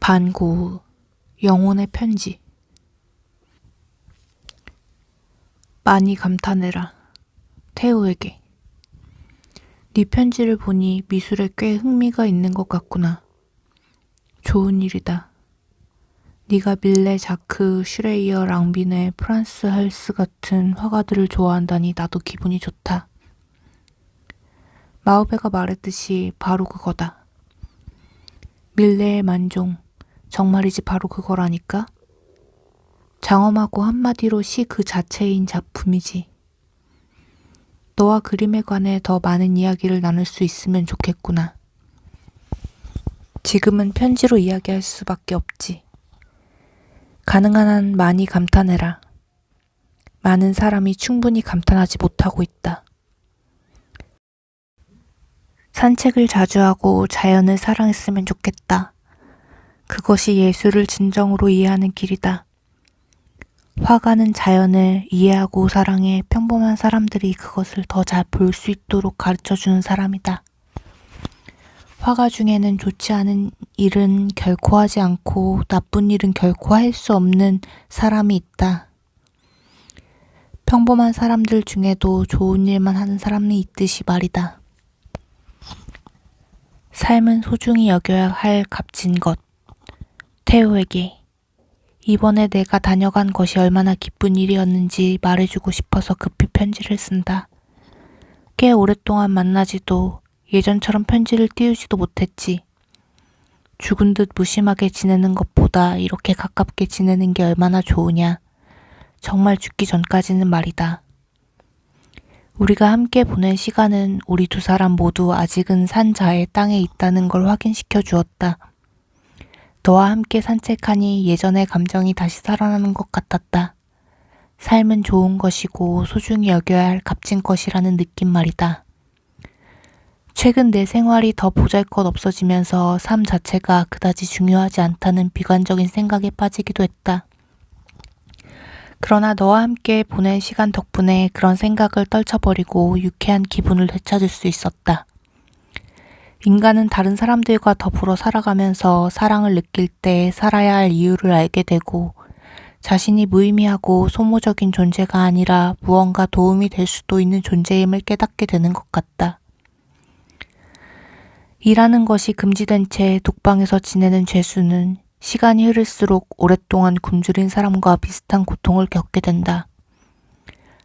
반고흐 영혼의 편지. 많이 감탄해라. 태우에게. 네 편지를 보니 미술에 꽤 흥미가 있는 것 같구나. 좋은 일이다. 네가 밀레, 자크, 슈레이어, 랑비네, 프란스 할스 같은 화가들을 좋아한다니 나도 기분이 좋다. 마우베가 말했듯이 바로 그거다. 밀레의 만종, 정말이지 바로 그거라니까? 장엄하고 한마디로 시 그 자체인 작품이지. 너와 그림에 관해 더 많은 이야기를 나눌 수 있으면 좋겠구나. 지금은 편지로 이야기할 수밖에 없지. 가능한 한 많이 감탄해라. 많은 사람이 충분히 감탄하지 못하고 있다. 산책을 자주 하고 자연을 사랑했으면 좋겠다. 그것이 예술을 진정으로 이해하는 길이다. 화가는 자연을 이해하고 사랑해 평범한 사람들이 그것을 더 잘 볼 수 있도록 가르쳐주는 사람이다. 화가 중에는 좋지 않은 일은 결코 하지 않고 나쁜 일은 결코 할 수 없는 사람이 있다. 평범한 사람들 중에도 좋은 일만 하는 사람이 있듯이 말이다. 삶은 소중히 여겨야 할 값진 것. 태우에게. 이번에 내가 다녀간 것이 얼마나 기쁜 일이었는지 말해주고 싶어서 급히 편지를 쓴다. 꽤 오랫동안 만나지도 예전처럼 편지를 띄우지도 못했지. 죽은 듯 무심하게 지내는 것보다 이렇게 가깝게 지내는 게 얼마나 좋으냐. 정말 죽기 전까지는 말이다. 우리가 함께 보낸 시간은 우리 두 사람 모두 아직은 산자의 땅에 있다는 걸 확인시켜 주었다. 너와 함께 산책하니 예전의 감정이 다시 살아나는 것 같았다. 삶은 좋은 것이고 소중히 여겨야 할 값진 것이라는 느낌 말이다. 최근 내 생활이 더 보잘것없어지면서 삶 자체가 그다지 중요하지 않다는 비관적인 생각에 빠지기도 했다. 그러나 너와 함께 보낸 시간 덕분에 그런 생각을 떨쳐버리고 유쾌한 기분을 되찾을 수 있었다. 인간은 다른 사람들과 더불어 살아가면서 사랑을 느낄 때 살아야 할 이유를 알게 되고 자신이 무의미하고 소모적인 존재가 아니라 무언가 도움이 될 수도 있는 존재임을 깨닫게 되는 것 같다. 일하는 것이 금지된 채 독방에서 지내는 죄수는 시간이 흐를수록 오랫동안 굶주린 사람과 비슷한 고통을 겪게 된다.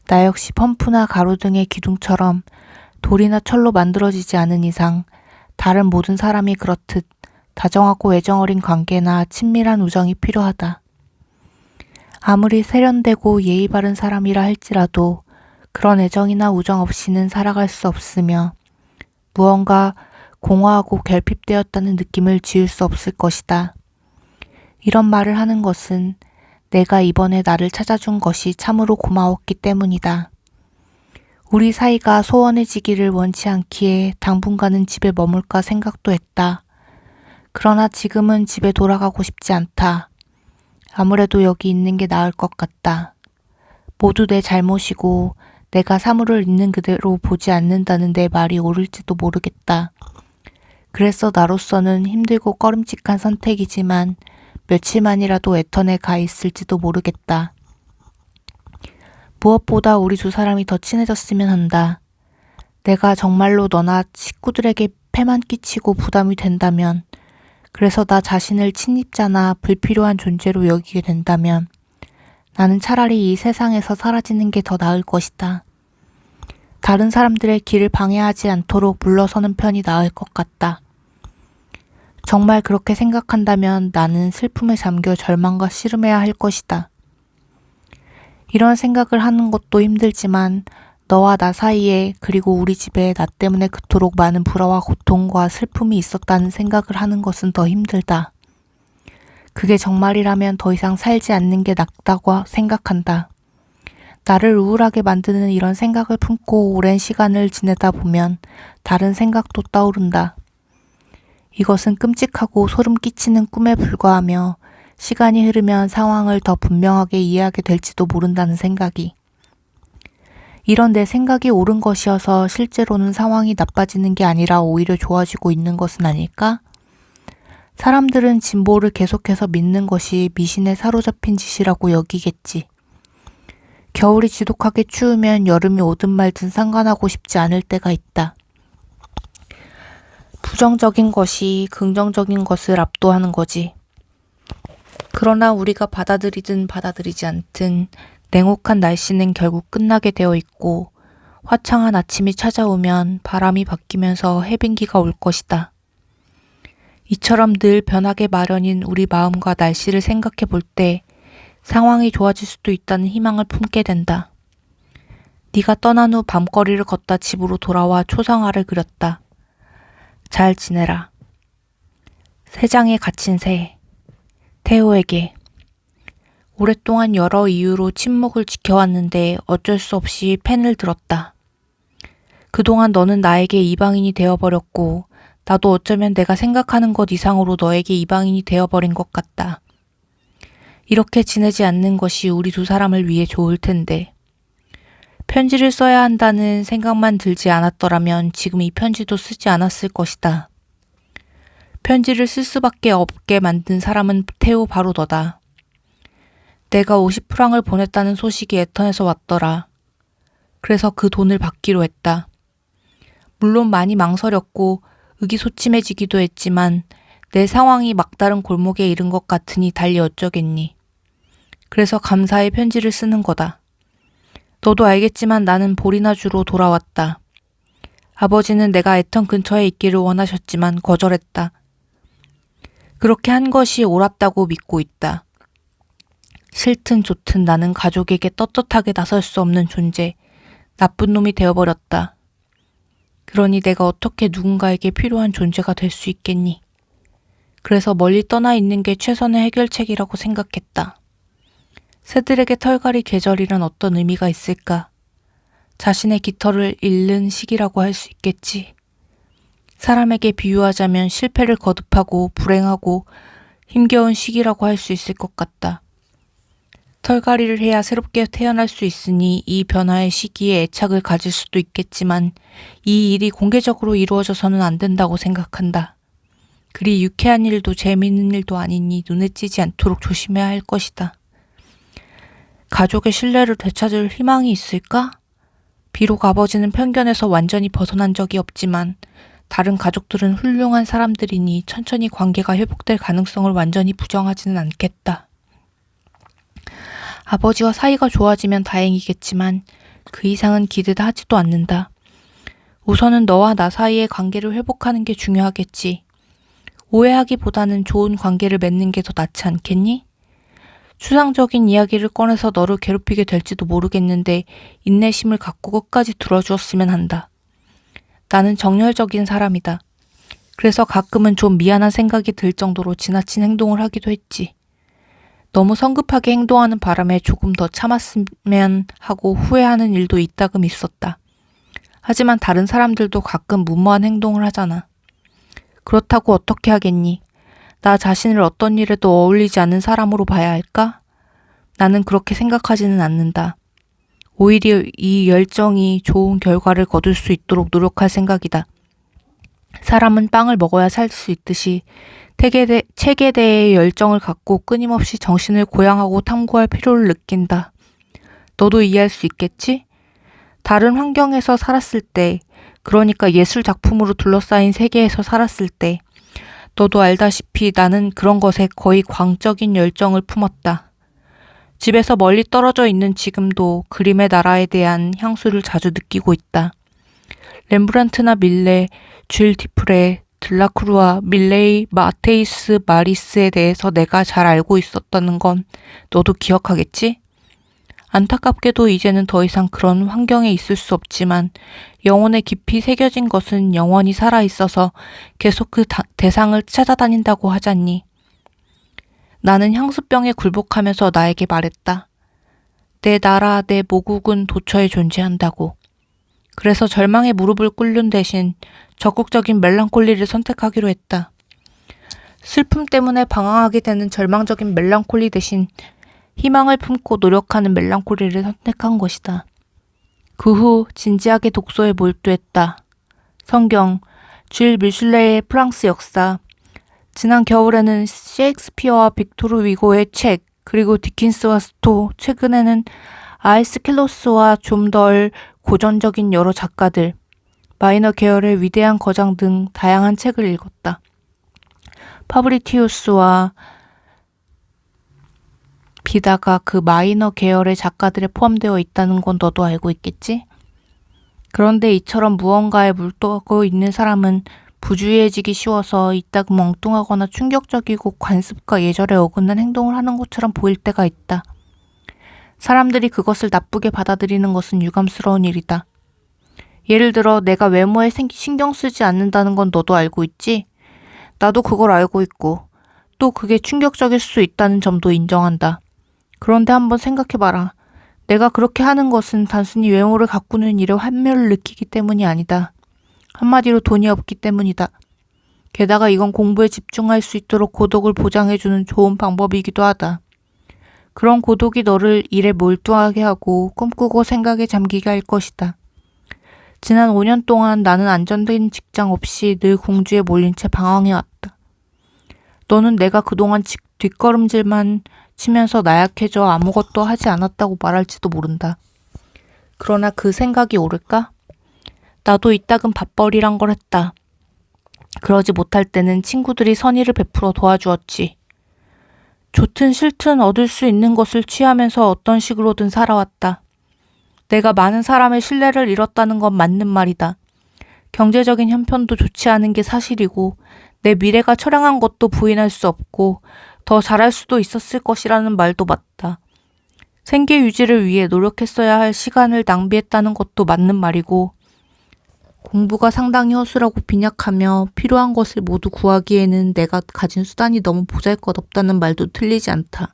나 역시 펌프나 가로등의 기둥처럼 돌이나 철로 만들어지지 않은 이상 다른 모든 사람이 그렇듯 다정하고 애정 어린 관계나 친밀한 우정이 필요하다. 아무리 세련되고 예의 바른 사람이라 할지라도 그런 애정이나 우정 없이는 살아갈 수 없으며 무언가 공허하고 결핍되었다는 느낌을 지울 수 없을 것이다. 이런 말을 하는 것은 내가 이번에 나를 찾아준 것이 참으로 고마웠기 때문이다. 우리 사이가 소원해지기를 원치 않기에 당분간은 집에 머물까 생각도 했다. 그러나 지금은 집에 돌아가고 싶지 않다. 아무래도 여기 있는 게 나을 것 같다. 모두 내 잘못이고 내가 사물을 있는 그대로 보지 않는다는 내 말이 옳을지도 모르겠다. 그래서 나로서는 힘들고 꺼림칙한 선택이지만 며칠만이라도 애턴에 가 있을지도 모르겠다. 무엇보다 우리 두 사람이 더 친해졌으면 한다. 내가 정말로 너나 식구들에게 폐만 끼치고 부담이 된다면, 그래서 나 자신을 침입자나 불필요한 존재로 여기게 된다면 나는 차라리 이 세상에서 사라지는 게 더 나을 것이다. 다른 사람들의 길을 방해하지 않도록 물러서는 편이 나을 것 같다. 정말 그렇게 생각한다면 나는 슬픔에 잠겨 절망과 씨름해야 할 것이다. 이런 생각을 하는 것도 힘들지만 너와 나 사이에 그리고 우리 집에 나 때문에 그토록 많은 불화와 고통과 슬픔이 있었다는 생각을 하는 것은 더 힘들다. 그게 정말이라면 더 이상 살지 않는 게 낫다고 생각한다. 나를 우울하게 만드는 이런 생각을 품고 오랜 시간을 지내다 보면 다른 생각도 떠오른다. 이것은 끔찍하고 소름 끼치는 꿈에 불과하며 시간이 흐르면 상황을 더 분명하게 이해하게 될지도 모른다는 생각이. 이런 내 생각이 옳은 것이어서 실제로는 상황이 나빠지는 게 아니라 오히려 좋아지고 있는 것은 아닐까? 사람들은 진보를 계속해서 믿는 것이 미신에 사로잡힌 짓이라고 여기겠지. 겨울이 지독하게 추우면 여름이 오든 말든 상관하고 싶지 않을 때가 있다. 부정적인 것이 긍정적인 것을 압도하는 거지. 그러나 우리가 받아들이든 받아들이지 않든 냉혹한 날씨는 결국 끝나게 되어 있고 화창한 아침이 찾아오면 바람이 바뀌면서 해빙기가 올 것이다. 이처럼 늘 변하게 마련인 우리 마음과 날씨를 생각해 볼 때 상황이 좋아질 수도 있다는 희망을 품게 된다. 네가 떠난 후 밤거리를 걷다 집으로 돌아와 초상화를 그렸다. 잘 지내라. 새 장에 갇힌 새. 태호에게. 오랫동안 여러 이유로 침묵을 지켜왔는데 어쩔 수 없이 펜을 들었다. 그동안 너는 나에게 이방인이 되어버렸고 나도 어쩌면 내가 생각하는 것 이상으로 너에게 이방인이 되어버린 것 같다. 이렇게 지내지 않는 것이 우리 두 사람을 위해 좋을 텐데. 편지를 써야 한다는 생각만 들지 않았더라면 지금 이 편지도 쓰지 않았을 것이다. 편지를 쓸 수밖에 없게 만든 사람은 태호 바로 너다. 내가 50프랑을 보냈다는 소식이 애턴에서 왔더라. 그래서 그 돈을 받기로 했다. 물론 많이 망설였고 의기소침해지기도 했지만 내 상황이 막다른 골목에 이른 것 같으니 달리 어쩌겠니. 그래서 감사의 편지를 쓰는 거다. 너도 알겠지만 나는 보리나주로 돌아왔다. 아버지는 내가 애턴 근처에 있기를 원하셨지만 거절했다. 그렇게 한 것이 옳았다고 믿고 있다. 싫든 좋든 나는 가족에게 떳떳하게 나설 수 없는 존재, 나쁜 놈이 되어버렸다. 그러니 내가 어떻게 누군가에게 필요한 존재가 될 수 있겠니? 그래서 멀리 떠나 있는 게 최선의 해결책이라고 생각했다. 새들에게 털갈이 계절이란 어떤 의미가 있을까? 자신의 깃털을 잃는 시기라고 할 수 있겠지. 사람에게 비유하자면 실패를 거듭하고 불행하고 힘겨운 시기라고 할 수 있을 것 같다. 털갈이를 해야 새롭게 태어날 수 있으니 이 변화의 시기에 애착을 가질 수도 있겠지만 이 일이 공개적으로 이루어져서는 안 된다고 생각한다. 그리 유쾌한 일도 재미있는 일도 아니니 눈에 띄지 않도록 조심해야 할 것이다. 가족의 신뢰를 되찾을 희망이 있을까? 비록 아버지는 편견에서 완전히 벗어난 적이 없지만 다른 가족들은 훌륭한 사람들이니 천천히 관계가 회복될 가능성을 완전히 부정하지는 않겠다. 아버지와 사이가 좋아지면 다행이겠지만 그 이상은 기대도 하지도 않는다. 우선은 너와 나 사이의 관계를 회복하는 게 중요하겠지. 오해하기보다는 좋은 관계를 맺는 게 더 낫지 않겠니? 추상적인 이야기를 꺼내서 너를 괴롭히게 될지도 모르겠는데 인내심을 갖고 끝까지 들어주었으면 한다. 나는 정열적인 사람이다. 그래서 가끔은 좀 미안한 생각이 들 정도로 지나친 행동을 하기도 했지. 너무 성급하게 행동하는 바람에 조금 더 참았으면 하고 후회하는 일도 이따금 있었다. 하지만 다른 사람들도 가끔 무모한 행동을 하잖아. 그렇다고 어떻게 하겠니? 나 자신을 어떤 일에도 어울리지 않는 사람으로 봐야 할까? 나는 그렇게 생각하지는 않는다. 오히려 이 열정이 좋은 결과를 거둘 수 있도록 노력할 생각이다. 사람은 빵을 먹어야 살 수 있듯이 책에 대해 열정을 갖고 끊임없이 정신을 고양하고 탐구할 필요를 느낀다. 너도 이해할 수 있겠지? 다른 환경에서 살았을 때, 그러니까 예술 작품으로 둘러싸인 세계에서 살았을 때, 너도 알다시피 나는 그런 것에 거의 광적인 열정을 품었다. 집에서 멀리 떨어져 있는 지금도 그림의 나라에 대한 향수를 자주 느끼고 있다. 렘브란트나 밀레, 줄 디프레, 들라크루아, 밀레이, 마테이스, 마리스에 대해서 내가 잘 알고 있었다는 건 너도 기억하겠지? 안타깝게도 이제는 더 이상 그런 환경에 있을 수 없지만 영혼에 깊이 새겨진 것은 영원히 살아있어서 계속 그 대상을 찾아다닌다고 하잖니. 나는 향수병에 굴복하면서 나에게 말했다. 내 나라, 내 모국은 도처에 존재한다고. 그래서 절망의 무릎을 꿇는 대신 적극적인 멜랑콜리를 선택하기로 했다. 슬픔 때문에 방황하게 되는 절망적인 멜랑콜리 대신 희망을 품고 노력하는 멜랑콜리를 선택한 것이다. 그 후 진지하게 독서에 몰두했다. 성경, 줄 뮤슐레의 프랑스 역사, 지난 겨울에는 셰익스피어와 빅토르 위고의 책, 그리고 디킨스와 스토, 최근에는 아이스 켈로스와 좀 덜 고전적인 여러 작가들, 마이너 계열의 위대한 거장 등 다양한 책을 읽었다. 파브리티우스와 비다가 그 마이너 계열의 작가들에 포함되어 있다는 건 너도 알고 있겠지? 그런데 이처럼 무언가에 물떠고 있는 사람은 부주의해지기 쉬워서 이따금 엉뚱하거나 충격적이고 관습과 예절에 어긋난 행동을 하는 것처럼 보일 때가 있다. 사람들이 그것을 나쁘게 받아들이는 것은 유감스러운 일이다. 예를 들어 내가 외모에 신경 쓰지 않는다는 건 너도 알고 있지? 나도 그걸 알고 있고 또 그게 충격적일 수 있다는 점도 인정한다. 그런데 한번 생각해봐라. 내가 그렇게 하는 것은 단순히 외모를 가꾸는 일에 환멸을 느끼기 때문이 아니다. 한마디로 돈이 없기 때문이다. 게다가 이건 공부에 집중할 수 있도록 고독을 보장해주는 좋은 방법이기도 하다. 그런 고독이 너를 일에 몰두하게 하고 꿈꾸고 생각에 잠기게 할 것이다. 지난 5년 동안 나는 안정된 직장 없이 늘 공주에 몰린 채 방황해왔다. 너는 내가 그동안 뒷걸음질만 치면서 나약해져 아무것도 하지 않았다고 말할지도 모른다. 그러나 그 생각이 옳을까? 나도 이따금 밥벌이란 걸 했다. 그러지 못할 때는 친구들이 선의를 베풀어 도와주었지. 좋든 싫든 얻을 수 있는 것을 취하면서 어떤 식으로든 살아왔다. 내가 많은 사람의 신뢰를 잃었다는 건 맞는 말이다. 경제적인 형편도 좋지 않은 게 사실이고 내 미래가 처량한 것도 부인할 수 없고 더 잘할 수도 있었을 것이라는 말도 맞다. 생계 유지를 위해 노력했어야 할 시간을 낭비했다는 것도 맞는 말이고 공부가 상당히 허술하고 빈약하며 필요한 것을 모두 구하기에는 내가 가진 수단이 너무 보잘것없다는 말도 틀리지 않다.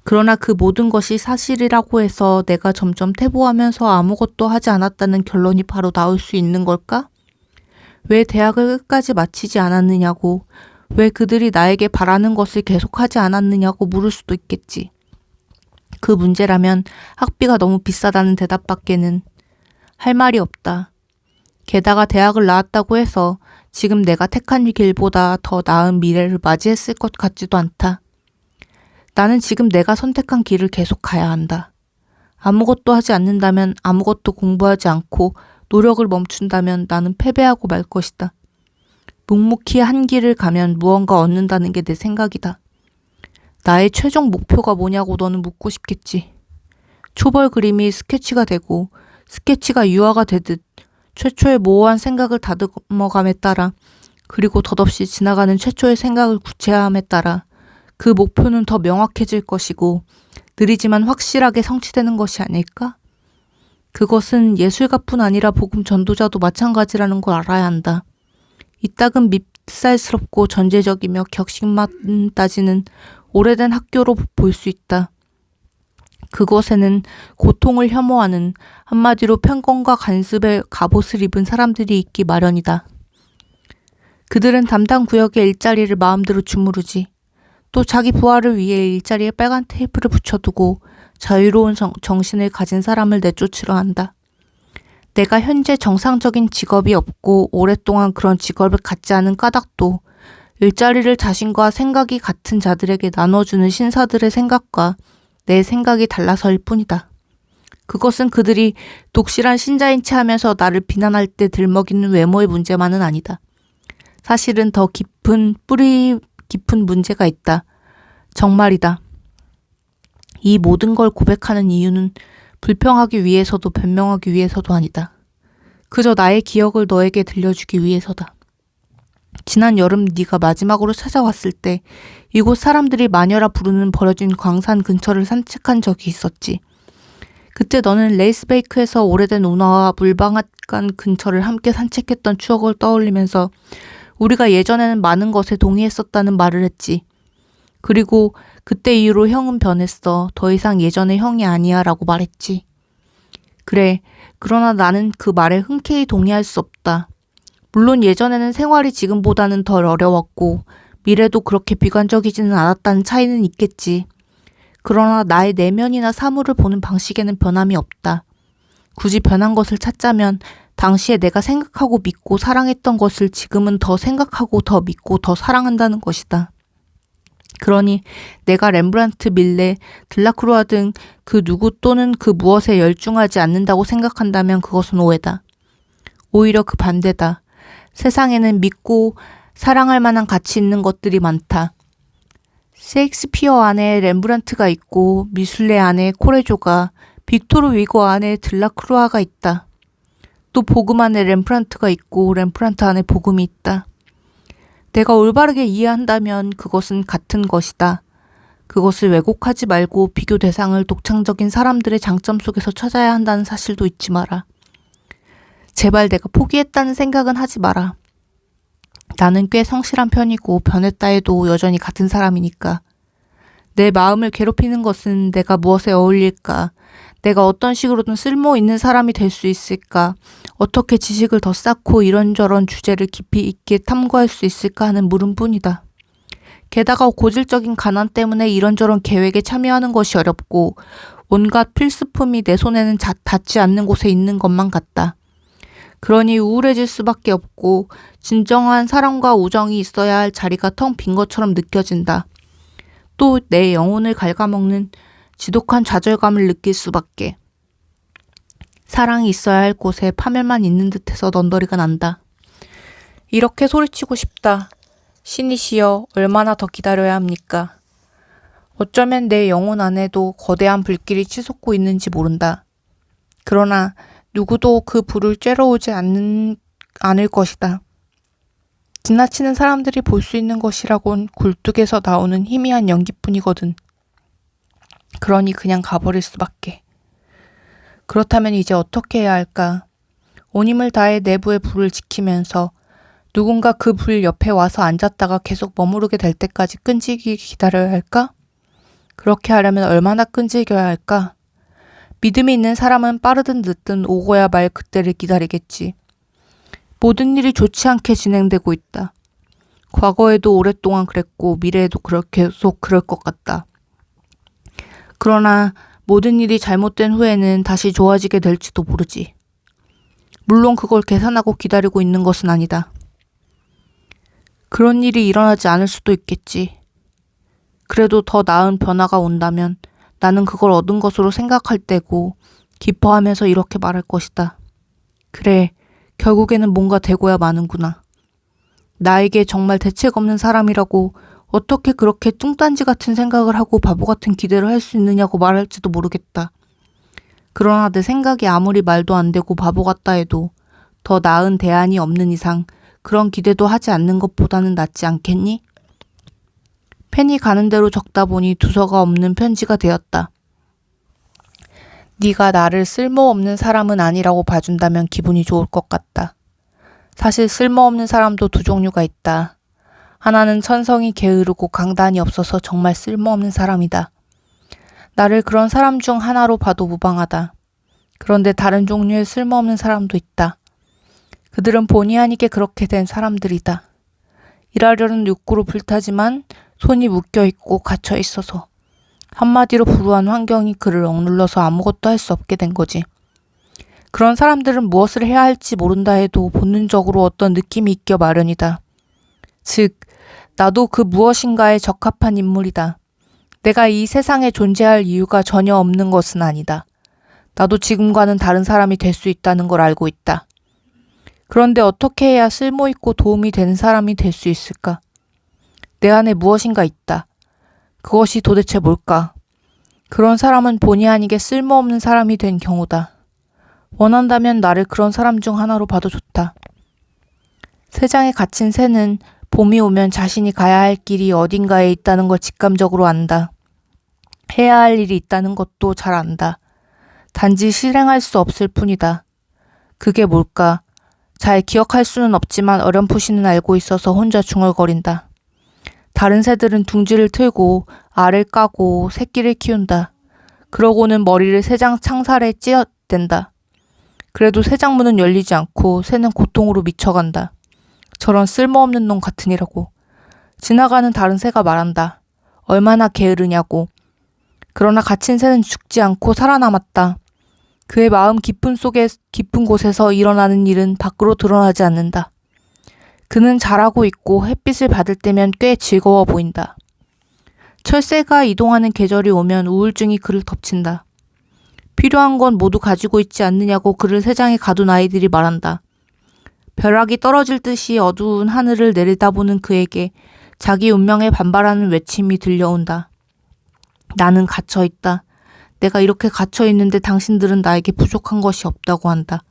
그러나 그 모든 것이 사실이라고 해서 내가 점점 퇴보하면서 아무것도 하지 않았다는 결론이 바로 나올 수 있는 걸까? 왜 대학을 끝까지 마치지 않았느냐고, 왜 그들이 나에게 바라는 것을 계속하지 않았느냐고 물을 수도 있겠지. 그 문제라면 학비가 너무 비싸다는 대답밖에는 할 말이 없다. 게다가 대학을 나왔다고 해서 지금 내가 택한 길보다 더 나은 미래를 맞이했을 것 같지도 않다. 나는 지금 내가 선택한 길을 계속 가야 한다. 아무것도 하지 않는다면, 아무것도 공부하지 않고 노력을 멈춘다면 나는 패배하고 말 것이다. 묵묵히 한 길을 가면 무언가 얻는다는 게 내 생각이다. 나의 최종 목표가 뭐냐고 너는 묻고 싶겠지. 초벌 그림이 스케치가 되고 스케치가 유화가 되듯 최초의 모호한 생각을 다듬어감에 따라 그리고 덧없이 지나가는 최초의 생각을 구체화함에 따라 그 목표는 더 명확해질 것이고 느리지만 확실하게 성취되는 것이 아닐까? 그것은 예술가뿐 아니라 복음 전도자도 마찬가지라는 걸 알아야 한다. 이따금 밉살스럽고 전제적이며 격식만 따지는 오래된 학교로 볼 수 있다. 그곳에는 고통을 혐오하는, 한마디로 편견과 간섭의 갑옷을 입은 사람들이 있기 마련이다. 그들은 담당 구역의 일자리를 마음대로 주무르지. 또 자기 부하를 위해 일자리에 빨간 테이프를 붙여두고 자유로운 정신을 가진 사람을 내쫓으려 한다. 내가 현재 정상적인 직업이 없고 오랫동안 그런 직업을 갖지 않은 까닭도 일자리를 자신과 생각이 같은 자들에게 나눠주는 신사들의 생각과 내 생각이 달라서일 뿐이다. 그것은 그들이 독실한 신자인 체 하면서 나를 비난할 때 들먹이는 외모의 문제만은 아니다. 사실은 더 깊은 뿌리 깊은 문제가 있다. 정말이다. 이 모든 걸 고백하는 이유는 불평하기 위해서도 변명하기 위해서도 아니다. 그저 나의 기억을 너에게 들려주기 위해서다. 지난 여름 네가 마지막으로 찾아왔을 때 이곳 사람들이 마녀라 부르는 버려진 광산 근처를 산책한 적이 있었지. 그때 너는 레이스베이크에서 오래된 운하와 물방앗간 근처를 함께 산책했던 추억을 떠올리면서 우리가 예전에는 많은 것에 동의했었다는 말을 했지. 그리고 그때 이후로 형은 변했어. 더 이상 예전의 형이 아니야 라고 말했지. 그래. 그러나 나는 그 말에 흔쾌히 동의할 수 없다. 물론 예전에는 생활이 지금보다는 덜 어려웠고 미래도 그렇게 비관적이지는 않았다는 차이는 있겠지. 그러나 나의 내면이나 사물을 보는 방식에는 변함이 없다. 굳이 변한 것을 찾자면 당시에 내가 생각하고 믿고 사랑했던 것을 지금은 더 생각하고 더 믿고 더 사랑한다는 것이다. 그러니 내가 렘브란트, 밀레, 들라크루아 등 그 누구 또는 그 무엇에 열중하지 않는다고 생각한다면 그것은 오해다. 오히려 그 반대다. 세상에는 믿고 사랑할 만한 가치 있는 것들이 많다. 셰익스피어 안에 렘브란트가 있고 미술레 안에 코레조가, 빅토르 위고 안에 들라크루아가 있다. 또 복음 안에 렘브란트가 있고 렘브란트 안에 복음이 있다. 내가 올바르게 이해한다면 그것은 같은 것이다. 그것을 왜곡하지 말고 비교 대상을 독창적인 사람들의 장점 속에서 찾아야 한다는 사실도 잊지 마라. 제발 내가 포기했다는 생각은 하지 마라. 나는 꽤 성실한 편이고 변했다 해도 여전히 같은 사람이니까. 내 마음을 괴롭히는 것은 내가 무엇에 어울릴까? 내가 어떤 식으로든 쓸모 있는 사람이 될 수 있을까? 어떻게 지식을 더 쌓고 이런저런 주제를 깊이 있게 탐구할 수 있을까 하는 물음뿐이다. 게다가 고질적인 가난 때문에 이런저런 계획에 참여하는 것이 어렵고 온갖 필수품이 내 손에는 닿지 않는 곳에 있는 것만 같다. 그러니 우울해질 수밖에 없고 진정한 사랑과 우정이 있어야 할 자리가 텅 빈 것처럼 느껴진다. 또 내 영혼을 갉아먹는 지독한 좌절감을 느낄 수밖에. 사랑이 있어야 할 곳에 파멸만 있는 듯해서 넌더리가 난다. 이렇게 소리치고 싶다. 신이시여, 얼마나 더 기다려야 합니까? 어쩌면 내 영혼 안에도 거대한 불길이 치솟고 있는지 모른다. 그러나 누구도 그 불을 쬐러 오지 않을 것이다. 지나치는 사람들이 볼 수 있는 것이라곤 굴뚝에서 나오는 희미한 연기뿐이거든. 그러니 그냥 가버릴 수밖에. 그렇다면 이제 어떻게 해야 할까? 온 힘을 다해 내부의 불을 지키면서 누군가 그 불 옆에 와서 앉았다가 계속 머무르게 될 때까지 끈질기게 기다려야 할까? 그렇게 하려면 얼마나 끈질겨야 할까? 믿음이 있는 사람은 빠르든 늦든 오고야 말 그때를 기다리겠지. 모든 일이 좋지 않게 진행되고 있다. 과거에도 오랫동안 그랬고 미래에도 계속 그럴 것 같다. 그러나 모든 일이 잘못된 후에는 다시 좋아지게 될지도 모르지. 물론 그걸 계산하고 기다리고 있는 것은 아니다. 그런 일이 일어나지 않을 수도 있겠지. 그래도 더 나은 변화가 온다면 나는 그걸 얻은 것으로 생각할 때고 기뻐하면서 이렇게 말할 것이다. 그래, 결국에는 뭔가 되고야 마는구나. 나에게 정말 대책 없는 사람이라고 어떻게 그렇게 뚱딴지 같은 생각을 하고 바보 같은 기대를 할 수 있느냐고 말할지도 모르겠다. 그러나 내 생각이 아무리 말도 안 되고 바보 같다 해도 더 나은 대안이 없는 이상 그런 기대도 하지 않는 것보다는 낫지 않겠니? 펜이 가는 대로 적다 보니 두서가 없는 편지가 되었다. 네가 나를 쓸모없는 사람은 아니라고 봐준다면 기분이 좋을 것 같다. 사실 쓸모없는 사람도 두 종류가 있다. 하나는 천성이 게으르고 강단이 없어서 정말 쓸모없는 사람이다. 나를 그런 사람 중 하나로 봐도 무방하다. 그런데 다른 종류의 쓸모없는 사람도 있다. 그들은 본의 아니게 그렇게 된 사람들이다. 일하려는 욕구로 불타지만 손이 묶여있고 갇혀있어서 한마디로 불우한 환경이 그를 억눌러서 아무것도 할 수 없게 된 거지. 그런 사람들은 무엇을 해야 할지 모른다 해도 본능적으로 어떤 느낌이 있겨 마련이다. 즉, 나도 그 무엇인가에 적합한 인물이다. 내가 이 세상에 존재할 이유가 전혀 없는 것은 아니다. 나도 지금과는 다른 사람이 될 수 있다는 걸 알고 있다. 그런데 어떻게 해야 쓸모있고 도움이 되는 사람이 될 수 있을까? 내 안에 무엇인가 있다. 그것이 도대체 뭘까? 그런 사람은 본의 아니게 쓸모없는 사람이 된 경우다. 원한다면 나를 그런 사람 중 하나로 봐도 좋다. 세상에 갇힌 새는 봄이 오면 자신이 가야 할 길이 어딘가에 있다는 걸 직감적으로 안다. 해야 할 일이 있다는 것도 잘 안다. 단지 실행할 수 없을 뿐이다. 그게 뭘까? 잘 기억할 수는 없지만 어렴풋이는 알고 있어서 혼자 중얼거린다. 다른 새들은 둥지를 틀고 알을 까고 새끼를 키운다. 그러고는 머리를 새장 창살에 찧어댄다. 그래도 새장문은 열리지 않고 새는 고통으로 미쳐간다. 저런 쓸모없는 놈 같으니라고. 지나가는 다른 새가 말한다. 얼마나 게으르냐고. 그러나 갇힌 새는 죽지 않고 살아남았다. 그의 마음 깊은 곳에서 일어나는 일은 밖으로 드러나지 않는다. 그는 잘하고 있고 햇빛을 받을 때면 꽤 즐거워 보인다. 철새가 이동하는 계절이 오면 우울증이 그를 덮친다. 필요한 건 모두 가지고 있지 않느냐고 그를 새장에 가둔 아이들이 말한다. 벼락이 떨어질 듯이 어두운 하늘을 내려다보는 그에게 자기 운명에 반발하는 외침이 들려온다. 나는 갇혀있다. 내가 이렇게 갇혀있는데 당신들은 나에게 부족한 것이 없다고 한다.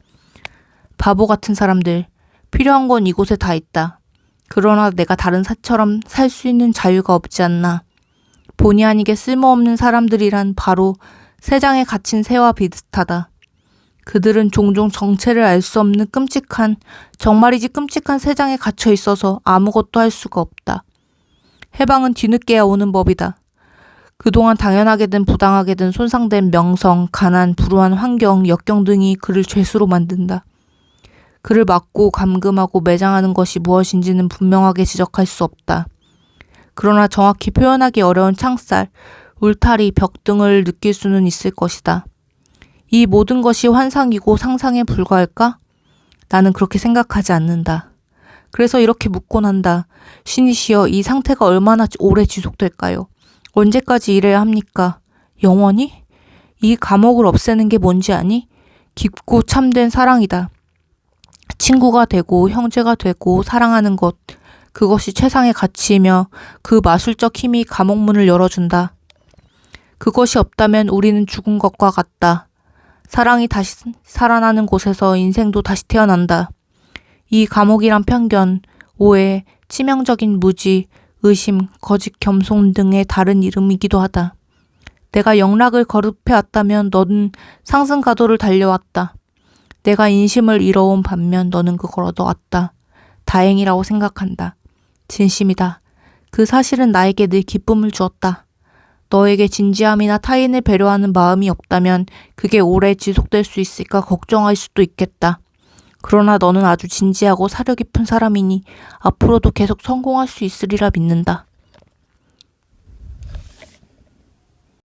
바보 같은 사람들, 필요한 건 이곳에 다 있다. 그러나 내가 다른 사처럼 살 수 있는 자유가 없지 않나. 본의 아니게 쓸모없는 사람들이란 바로 새장에 갇힌 새와 비슷하다. 그들은 종종 정체를 알 수 없는 정말이지 끔찍한 새장에 갇혀 있어서 아무것도 할 수가 없다. 해방은 뒤늦게야 오는 법이다. 그동안 당연하게든 부당하게든 손상된 명성, 가난, 불우한 환경, 역경 등이 그를 죄수로 만든다. 그를 막고 감금하고 매장하는 것이 무엇인지는 분명하게 지적할 수 없다. 그러나 정확히 표현하기 어려운 창살, 울타리, 벽 등을 느낄 수는 있을 것이다. 이 모든 것이 환상이고 상상에 불과할까? 나는 그렇게 생각하지 않는다. 그래서 이렇게 묻곤 한다. 신이시여, 이 상태가 얼마나 오래 지속될까요? 언제까지 이래야 합니까? 영원히? 이 감옥을 없애는 게 뭔지 아니? 깊고 참된 사랑이다. 친구가 되고 형제가 되고 사랑하는 것, 그것이 최상의 가치이며 그 마술적 힘이 감옥문을 열어준다. 그것이 없다면 우리는 죽은 것과 같다. 사랑이 다시 살아나는 곳에서 인생도 다시 태어난다. 이 감옥이란 편견, 오해, 치명적인 무지, 의심, 거짓 겸손 등의 다른 이름이기도 하다. 내가 영락을 거듭해왔다면 너는 상승가도를 달려왔다. 내가 인심을 잃어온 반면 너는 그걸 얻어왔다. 다행이라고 생각한다. 진심이다. 그 사실은 나에게 늘 기쁨을 주었다. 너에게 진지함이나 타인을 배려하는 마음이 없다면 그게 오래 지속될 수 있을까 걱정할 수도 있겠다. 그러나 너는 아주 진지하고 사려 깊은 사람이니 앞으로도 계속 성공할 수 있으리라 믿는다.